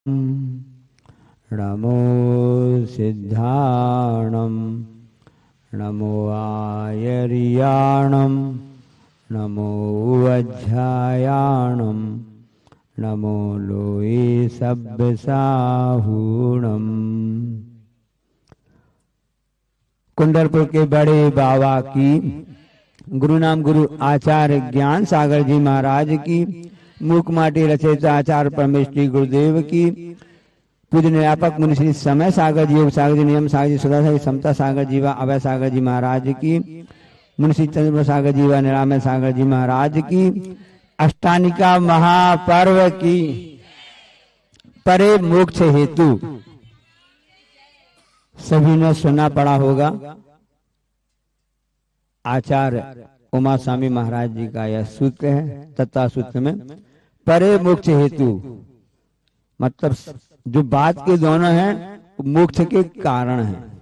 नमो सिद्धाणं नमो आयर्याणं नमो अध्यायाणं नमो लोये सब्बसाहूणम्। कुंडलपुर के बड़े बाबा की, गुरु नाम गुरु आचार्य ज्ञान सागर जी महाराज की, मूक माटी रचयिता आचार्य परमेश्वरी गुरुदेव की, पूज्य निरापक मुनि श्री समय सागर जी, योग सागर जी, नियम सागर जी, सुधा सागर जी, समता सागर जी व अभय सागर जी महाराज की, मुनि श्री चंद्र सागर जी व निरामय सागर जी महाराज की, अष्टानिका महापर्व की, परे मोक्ष हेतु सभी ने सुना पड़ा होगा। आचार्य उमा स्वामी महाराज जी का यह सूत्र है। तत्व सूत्र में परे मोक्ष हेतु मतलब जो बात के दोनों हैं मोक्ष के कारण हैं।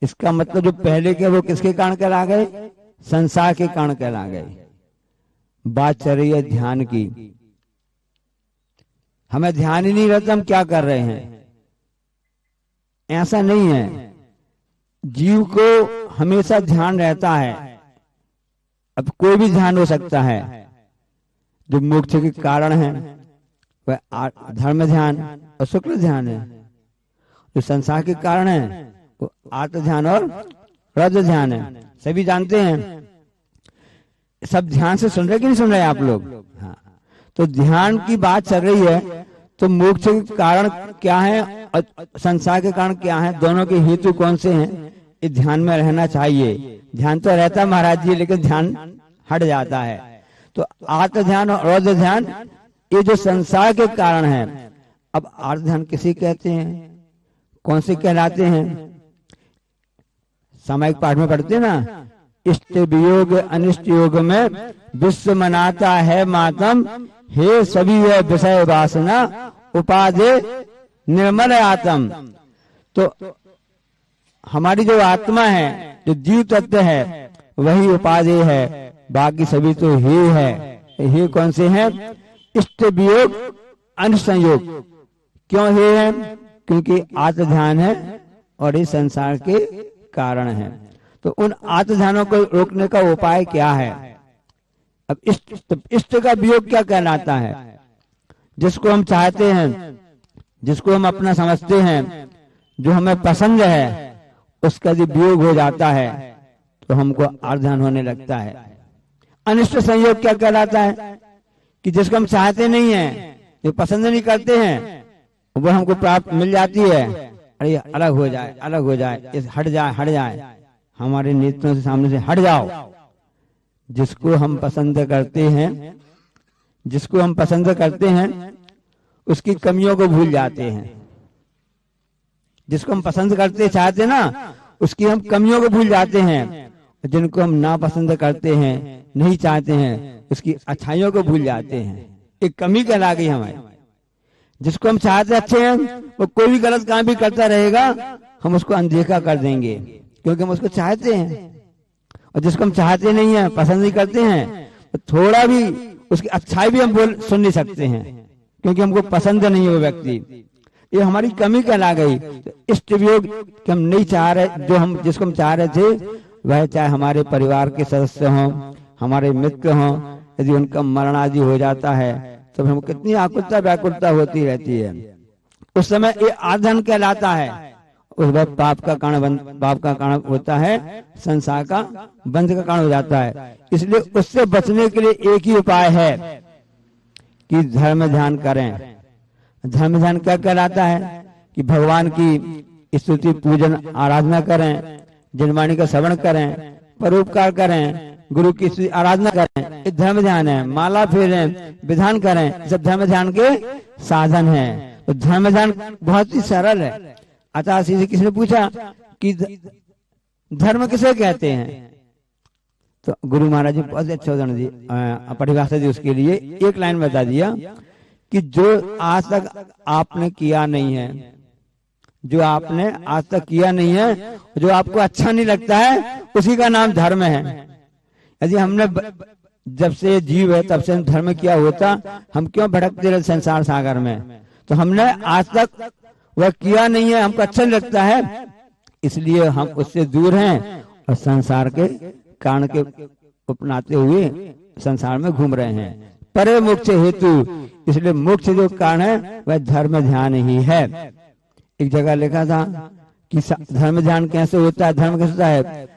इसका मतलब जो पहले के वो किसके कारण कहला गए? संसार के कारण कहला गए। बात चल रही है ध्यान की। हमें ध्यान ही नहीं रहता हम क्या कर रहे हैं। ऐसा नहीं है, जीव को हमेशा ध्यान रहता है। अब कोई भी ध्यान हो सकता है। जो मोक्ष के कारण है वह धर्म ध्यान और शुक्ल ध्यान है। जो संसार के कारण है वो आत्म ध्यान और रज ध्यान है। सभी जानते हैं। सब ध्यान से सुन रहे कि नहीं सुन रहे आप लोग? हाँ, तो ध्यान की बात चल रही है। तो मोक्ष के कारण क्या है और संसार के कारण क्या है, दोनों के हेतु कौन से हैं, इस ध्यान में रहना चाहिए। ध्यान तो रहता है महाराज जी, लेकिन ध्यान हट जाता है। तो आत्म ध्यान और रज ध्यान ये जो संसार के कारण है। अब आत्म ध्यान किसे कहते हैं, कौन से कहलाते हैं? सामायिक पाठ में पढ़ते हैं ना, इष्ट वियोग अनिष्ट योग में विश्व मनाता है मातम, हे सभी है विषय वासना उपाधे निर्मल आत्म। तो हमारी जो आत्मा है, जो जीव तत्व है, वही उपाधेय है। बाकी सभी तो हे है। हे कौन से हैं? इष्ट वियोग अनिष्ट संयोग। क्यों हे है? क्योंकि आत्म ध्यान है और ये संसार के कारण है। तो उन आत्म ध्यानों को रोकने का उपाय क्या है? अब इष्ट का वियोग क्या कहलाता है? जिसको हम चाहते हैं, जिसको हम अपना समझते हैं, जो हमें पसंद है, उसका यदि वियोग हो जाता है तो हमको आत्म ध्यान होने लगता है। अनिष्ट संयोग क्या कहलाता है? कि जिसको हम चाहते नहीं है, जो पसंद नहीं करते हैं, वो हमको प्राप्त मिल जाती है। अरे अलग हो जाए, अलग हो जाए, हट जाए, हट जाए, हमारे नेत्रों से सामने से हट जाओ। जिसको हम पसंद करते हैं, जिसको हम पसंद करते हैं, उसकी कमियों को भूल जाते हैं। जिसको हम पसंद करते चाहते ना, उसकी हम कमियों को भूल जाते हैं। जिनको हम ना पसंद करते हैं, नहीं चाहते हैं, उसकी अच्छाइयों को भूल जाते हैं। एक कमी कहला गई हमें। जिसको हम चाहते अच्छे हैं, वो कोई भी गलत काम भी करता रहेगा, हम उसको अनदेखा कर देंगे, क्योंकि हम उसको चाहते हैं। और जिसको हम चाहते नहीं है, पसंद नहीं करते हैं, तो थोड़ा भी उसकी अच्छाई भी हम सुन नहीं सकते हैं, क्योंकि हमको पसंद नहीं है वो व्यक्ति। ये हमारी कमी कहला गई। तो इष्ट वियोग कि हम नहीं चाह रहे, जो हम जिसको हम चाह रहे थे, वह चाहे हमारे परिवार के सदस्य हों, हमारे मित्र हों, यदि उनका मरण आदि हो जाता है तो हमको कितनी आकुलता व्याकुलता होती रहती है। उस समय ये आधन कहलाता है। उस वक्त पाप का कारण होता है, संसार का बंध का कारण हो जाता है। इसलिए उससे बचने के लिए एक ही उपाय है कि धर्म ध्यान करें। धर्म ध्यान क्या कहलाता है? कि भगवान की स्तुति पूजन आराधना करें, जनवाणी का श्रवण करें, परोपकार करें, गुरु की आराधना करें। ये धर्म ध्यान है। माला फेरें, विधान करें, सब धर्म ध्यान के साधन है। तो धर्म ध्यान बहुत ही सरल है। अतः से किसी ने पूछा कि धर्म किसे कहते हैं, तो गुरु महाराज जी बहुत अच्छा उदाहरण दी, परिभाषा दी उसके लिए। एक लाइन बता दिया कि जो आज तक आपने किया नहीं है, जो आपने आज तक किया नहीं है, जो आपको अच्छा नहीं लगता है, उसी का नाम धर्म है। यदि हमने जब से जीव है तब से धर्म किया होता, हम क्यों भटकते रहे संसार सागर में? तो हमने आज तक वह किया नहीं है, हमको अच्छा नहीं लगता है, इसलिए हम उससे दूर हैं और संसार के कारण के अपनाते हुए संसार में घूम रहे हैं। परे मोक्ष हेतु, इसलिए मोक्ष जो कारण है वह धर्म ध्यान ही है। एक जगह लिखा था कि धर्म ध्यान कैसे होता है, धर्म कैसे होता है,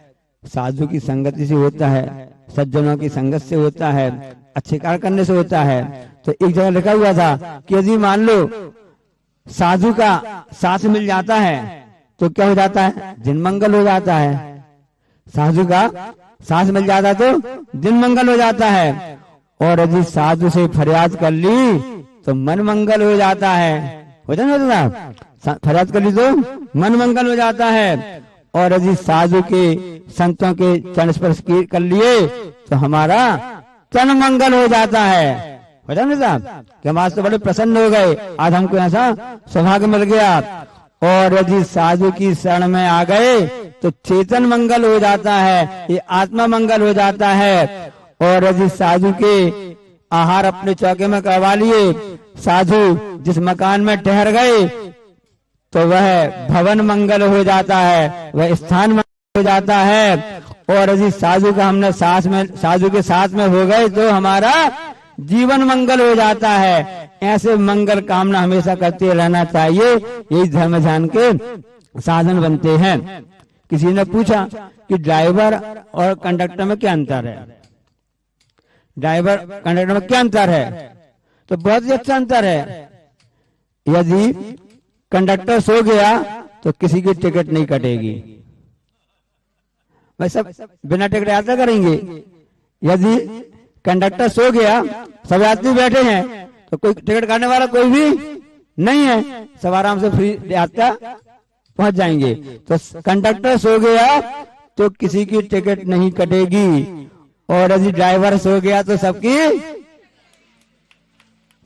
साधु की संगति से होता है, सज्जनों की संगत से होता है, अच्छे कार्य करने से होता है। तो एक जगह लिखा हुआ था कि यदि मान लो साधु का साथ मिल जाता है तो क्या हो जाता है, दिन मंगल हो जाता है। साधु का साथ मिल जाता तो दिन मंगल हो जाता है, और यदि साधु से फरियाद कर ली तो मन मंगल हो जाता है। होता ना, फरियाद कर ली तो मन मंगल हो जाता है, और यदि साधु के संतों के चरण स्पर्श कर लिए तो हमारा तन मंगल हो जाता है। होता ना साहब कि हम आज तो बड़े प्रसन्न हो गए, आज हमको ऐसा सौभाग्य मिल गया। और यदि साधु की शरण में आ गए तो चेतन मंगल हो जाता है, ये आत्मा मंगल हो जाता है। और यदि साधु के आहार अपने चौके में करवा लिए, साधु जिस मकान में ठहर गए तो वह भवन मंगल हो जाता है, वह स्थान मंगल हो जाता है। और यदि साधु का हमने साधु के साथ में हो गए तो हमारा जीवन मंगल हो जाता है। ऐसे मंगल कामना हमेशा करते रहना चाहिए, यही धर्म ध्यान के साधन बनते हैं। किसी ने पूछा कि ड्राइवर और कंडक्टर में क्या अंतर है, ड्राइवर कंडक्टर में क्या अंतर है, तो बहुत ही अच्छा अंतर है। यदि कंडक्टर सो गया तो किसी की टिकट नहीं कटेगी, वह सब बिना टिकट यात्रा करेंगे। यदि कंडक्टर सो गया, सब यात्री बैठे हैं, तो कोई टिकट काटने वाला कोई भी नहीं है, सब आराम से फ्री यात्रा पहुंच जाएंगे। तो कंडक्टर सो गया तो किसी की टिकट नहीं कटेगी, और यदि ड्राइवर सो गया तो सबकी,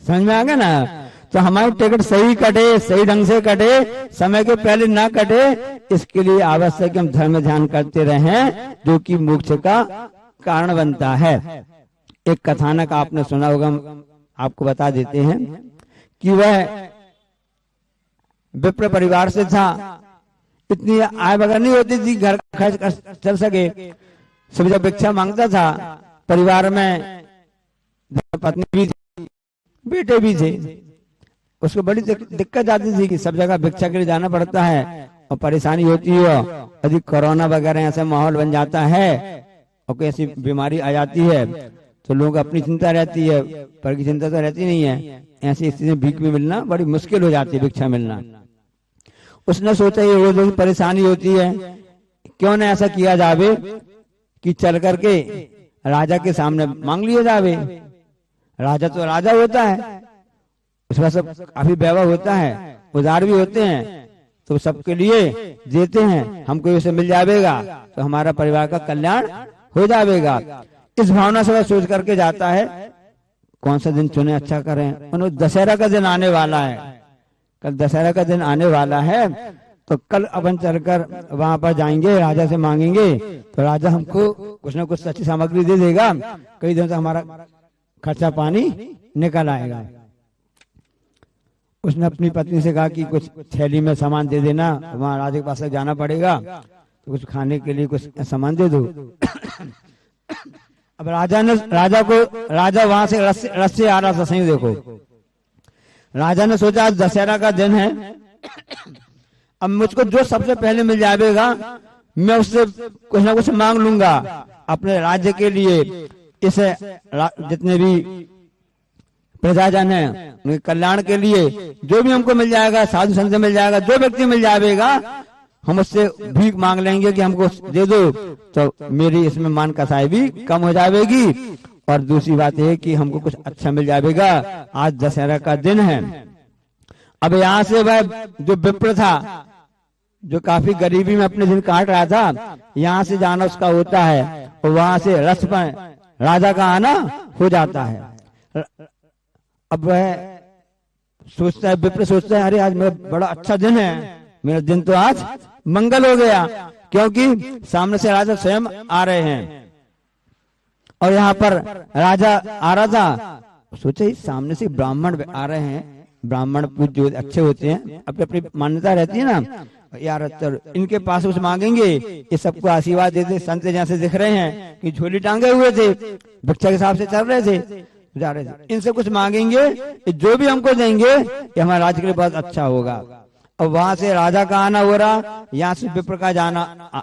समझ में आ गया ना। तो हमारी टिकट सही कटे, सही ढंग से कटे, समय के पहले ना कटे, इसके लिए आवश्यक हम धर्म ध्यान करते रहें, जो कि मोक्ष का कारण बनता है। एक कथानक आपने सुना होगा, आपको बता देते हैं कि वह विप्र परिवार से था, इतनी आय वगैरह नहीं होती थी घर खर्च कर चल सके। सब जब भिक्षा मांगता था, परिवार में पत्नी भी थी, बेटे भी थे, उसको बड़ी दिक्कत आती थी कि सब जगह भिक्षा के लिए जाना पड़ता है और परेशानी होती है। यदि कोरोना वगैरह ऐसा माहौल बन जाता है और कोई ऐसी बीमारी आ जाती है तो लोगों को अपनी चिंता रहती है, पर की चिंता तो रहती नहीं है। ऐसी स्थिति में भीख भी मिलना बड़ी मुश्किल हो जाती है, भिक्षा मिलना। उसने सोचा ये रोज रोज परेशानी होती है, क्यों न ऐसा किया जावे कि चल करके राजा के सामने मांग लिया जावे। राजा तो राजा होता है, उसका सब काफी वैभव होता है, उदार भी होते हैं, तो सबके लिए देते हैं, हमको इसे मिल जाएगा तो हमारा परिवार का कल्याण हो जाएगा। इस भावना से वह सोच करके जाता है, कौन सा दिन चुने अच्छा करें। उन्होंने दशहरा का दिन आने वाला है, कल दशहरा का दिन आने वाला है, तो कल अपन चलकर वहां पर जाएंगे, राजा से मांगेंगे तो राजा हमको कुछ न कुछ अच्छी सामग्री दे देगा, कई दिन से हमारा खर्चा पानी निकल आएगा। उसने अपनी पत्नी से कहा कि कुछ थैली में सामान दे देना, वहां राजा के पास जाना पड़ेगा, तो कुछ खाने के लिए कुछ सामान दे दो। अब राजा वहां से रस से आ रहा था, सही देखो। राजा ने सोचा आज दशहरा का दिन है, अब मुझको जो सबसे पहले मिल जाएगा मैं उससे कुछ ना कुछ मांग लूंगा अपने राज्य के लिए। इसे जितने भी प्रजाजन है उनके कल्याण के लिए जो भी हमको मिल जाएगा, साधु संत मिल जाएगा, जो व्यक्ति मिल जाएगा, हम उससे भीख मांग लेंगे कि हमको दे दो, तो मेरी इसमें मान कसाई भी कम हो जाएगी। और दूसरी बात है कि हमको कुछ अच्छा मिल जाएगा, आज दशहरा का दिन है। अब यहाँ से वह जो विप्र था, जो काफी गरीबी में अपने दिन काट रहा था, यहाँ से जाना उसका होता है, और वहां से रथ पर राजा का आना हो जाता है। अब वह सोचता है, विप्र सोचता है, अरे आज मेरा बड़ा अच्छा दिन है, मेरा दिन तो आज मंगल हो गया, क्योंकि सामने से राजा स्वयं आ रहे हैं और यहाँ पर राजा आ रहा था। सोचे सामने से ब्राह्मण आ रहे हैं, ब्राह्मण पूज्य अच्छे होते हैं, अपनी अपनी मान्यता रहती है ना यार, इनके पास कुछ मांगेंगे ये सबको आशीर्वाद देते। संत जैसे दिख रहे हैं कि झोली टांगे हुए थे, भिक्षा के हिसाब से चल रहे थे, जा रहे थे, इनसे कुछ मांगेंगे, जो भी हमको देंगे ये हमारे राज्य के लिए बहुत अच्छा होगा। अब वहां से राजा का आना हो रहा, यहाँ से विप्र का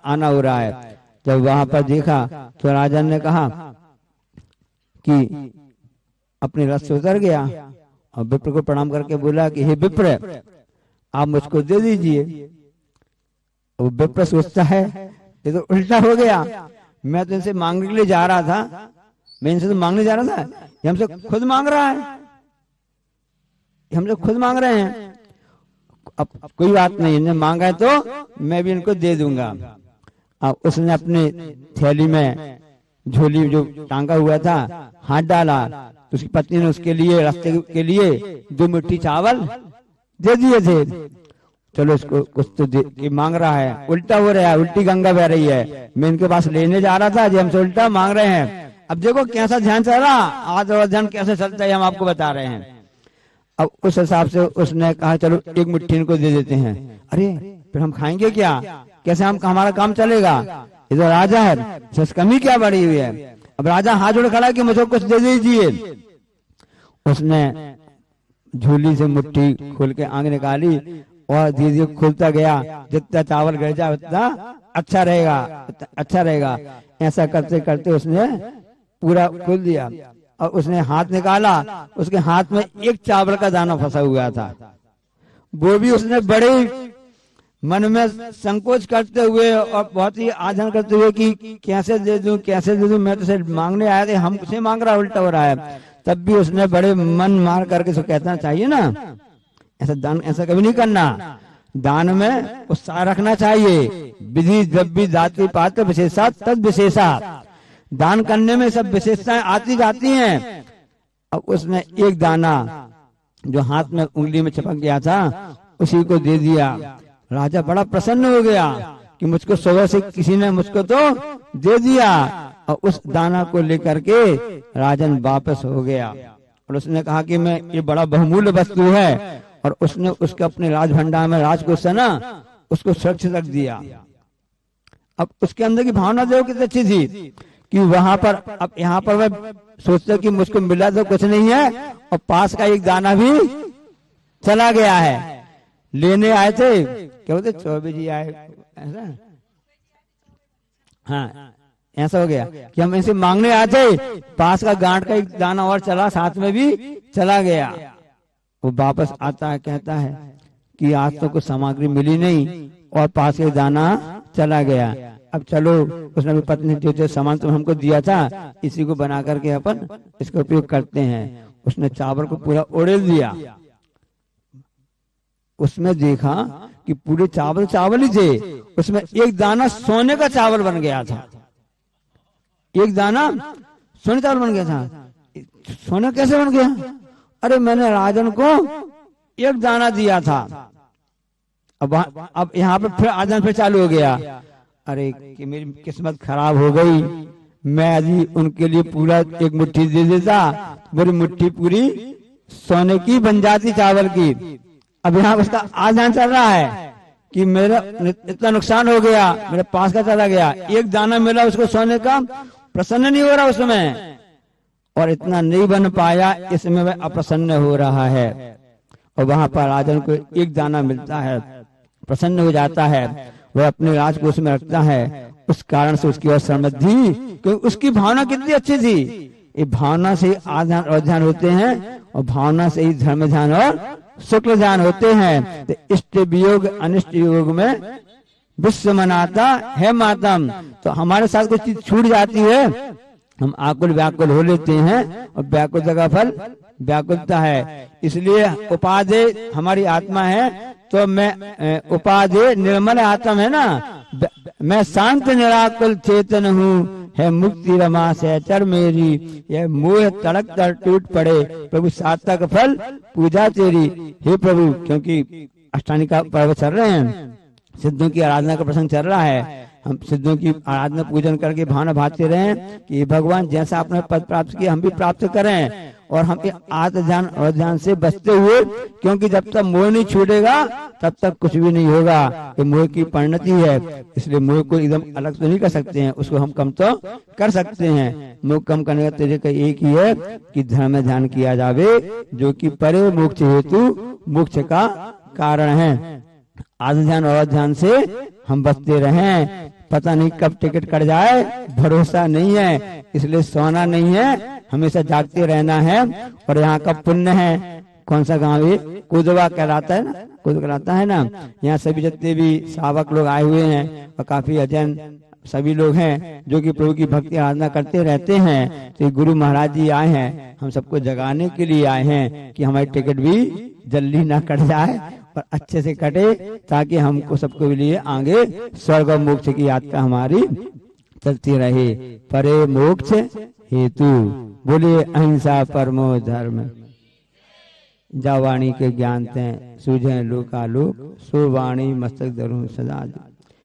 आना हो रहा है। जब वहां पर देखा तो राजा ने कहा कि अपने रथ से उतर गया और विप्र को प्रणाम करके बोला कि हे विप्र, आप मुझको दे दीजिए। वो विप्र सोचता है ये तो उल्टा हो गया, मैं तो इनसे मांगने के लिए जा रहा था, मैं इनसे तो मांगने जा रहा था, ये हमसे खुद मांग रहा है, हमसे खुद मांग रहे हैं। अब कोई बात नहीं, इन्हें मांगा है तो मैं भी इनको दे दूंगा। अब उसने अपने थैली में झोली जो टांगा हुआ था हाथ डाला, तो उसकी पत्नी ने उसके लिए रास्ते के लिए 2 मुट्ठी चावल दे दिए थे। चलो इसको कुछ तो मांग रहा है, उल्टा हो रहा है, उल्टी गंगा बह रही है, मैं इनके पास लेने जा रहा था, जो हमसे उल्टा मांग रहे हैं। अब देखो कैसा ध्यान चल रहा, आज और ध्यान कैसे चलता है हम आपको बता रहे हैं। अब उस हिसाब से उसने कहा चलो 1 मुट्ठी इनको दे देते हैं। अरे फिर हम खाएंगे क्या, कैसे हम हमारा काम चलेगा, ये तो राजा है, कमी क्या बढ़ी हुई है। अब राजा हाथ जोड़ खड़ा कि मुझे कुछ दे दीजिए। उसने झोली से मुट्ठी खोल के आंख निकाली और धीरे धीरे खुलता गया, जितना चावल गिर जाए उतना अच्छा रहेगा, अच्छा रहेगा। ऐसा करते करते उसने पूरा खोल दिया और उसने हाथ निकाला, उसके हाथ में 1 चावल का दाना फंसा हुआ था। वो भी उसने बड़े मन में संकोच करते हुए और बहुत ही आदर करते हुए कि कैसे दे दूं, कैसे दे दूं, मैं तो सिर्फ मांगने आया था, हमसे मांग रहा, उल्टा हो रहा है। तब भी उसने बड़े मन मार करके उसको कहना चाहिए ना, ऐसा दान ऐसा कभी नहीं करना, दान में उत्साह रखना चाहिए। विधि द्रव्य दाति पात्र विशेषा तद विशेषा, दान करने में सब विशेषताएं आती जाती हैं। अब उसने 1 दाना जो हाथ में उंगली में चिपक गया था उसी को दे दिया। राजा बड़ा प्रसन्न हो गया कि मुझको सुबह से किसी ने मुझको तो दे दिया, और उस दाना को लेकर के राजन वापस हो गया और उसने कहा कि मैं ये बड़ा बहुमूल्य वस्तु है, और उसने उसके अपने राज भंडार में राजकोष से ना उसको सुरक्षित रख दिया। अब उसके अंदर की भावना देखो कितनी अच्छी थी कि वहां पर, अब यहाँ पर वह सोचते कि मुझको मिला तो कुछ नहीं है और पास का 1 दाना भी चला गया है। लेने आए थे, क्या बोलते चौबे जी आए, ऐसा, हाँ ऐसा हो गया कि हम इनसे मांगने आए थे, पास का गांठ का 1 दाना और चला, साथ में भी चला गया। वो वापस आता है, कहता है कि आज तो कुछ सामग्री मिली नहीं और पास के दाना चला गया, अब चलो उसने भी पत्नी जो सामान तो हमको दिया था इसी को बना करके अपन इसका उपयोग करते हैं। उसने चावल को पूरा उड़ेल दिया, उसमें देखा कि पूरे चावल चावल ही थे, उसमें 1 दाना सोने का चावल बन गया था, 1 दाना सोने चावल बन गया था। सोना कैसे बन गया, अरे मैंने राजन को 1 दाना दिया था। अब यहाँ पे फिर आदन फिर चालू हो गया, अरे कि मेरी किस्मत खराब हो गई, मैं अभी उनके लिए पूरा 1 मुट्ठी दे देता, मेरी मुट्ठी पूरी सोने की बन जाती चावल की। अब यहाँ उसका आदान चल रहा है कि मेरा इतना नुकसान हो गया, मेरे पास का चला गया, 1 दाना मिला उसको सोने का, प्रसन्न नहीं हो रहा उसमें, और इतना नहीं बन पाया इसमें वह अप्रसन्न हो रहा है। और वहां पर राजन को 1 दाना मिलता है, प्रसन्न हो जाता है, वह अपने राजकोष में रखता है। उस कारण से उसकी और समृद्धि, क्योंकि उसकी भावना कितनी अच्छी थी। ये भावना से आधान और ध्यान होते हैं, और भावना से ही धर्म ध्यान और शुक्ल ध्यान होते हैं। तो इष्ट वियोग अनिष्ट योग में विश्व मनाता है मातम। तो हमारे साथ कुछ चीज छूट जाती है, हम आकुल व्याकुल हो लेते हैं, और व्याकुलता का फल व्याकुलता है। इसलिए उपाधि हमारी आत्मा है, तो मैं उपाधि निर्मल आत्मा है ना, मैं शांत निराकुल चेतन हूँ, है मुक्ति रमा सहचर मेरी, यह मोह तड़क कर टूट पड़े, प्रभु सार्थक फल पूजा तेरी। हे प्रभु, क्योंकि अष्टांगी का पर्व चल रहे हैं, सिद्धों की आराधना का प्रसंग चल रहा है, हम सिद्धों की आराधना पूजन करके भावना भाते रहे कि भगवान जैसा आपने पद प्राप्त किया हम भी प्राप्त करें, और हम आत्म ध्यान और ध्यान से बचते हुए, क्योंकि जब तक मोह नहीं छूटेगा तब तक कुछ भी नहीं होगा। ये मोह की परिणति है, इसलिए मोह को एकदम अलग तो नहीं कर सकते हैं, उसको हम कम तो कर सकते हैं। मोह कम करने का तरीका एक ही है कि ध्यान में ध्यान किया जावे, जो कि परे मोक्ष हेतु मोक्ष का कारण है। आत्म ध्यान और ध्यान से हम बचते रहें, पता नहीं कब टिकट कट जाए, भरोसा नहीं है, इसलिए सोना नहीं है, हमेशा जागते रहना है। और यहाँ का पुण्य है, कौन सा गांव है, कुदवा कहलाता है ना, कुद कहलाता है ना। यहाँ सभी जितने भी सावक लोग आए हुए हैं और काफी अध्ययन सभी लोग हैं जो कि प्रभु की भक्ति आराधना करते रहते हैं। तो गुरु महाराज जी आए हैं हम सबको जगाने के लिए आए हैं कि हमारी टिकट भी जल्दी ना कट जाए और अच्छे से कटे, ताकि हमको सबको लिए आगे स्वर्ग और मोक्ष की यात्रा हमारी चलती रहे। परे मोक्ष हेतु बोलिए अहिंसा परमो धर्म। जा वाणी के ज्ञान ते सूझे लोकालोक, सो वाणी मस्तक धरूं सदा।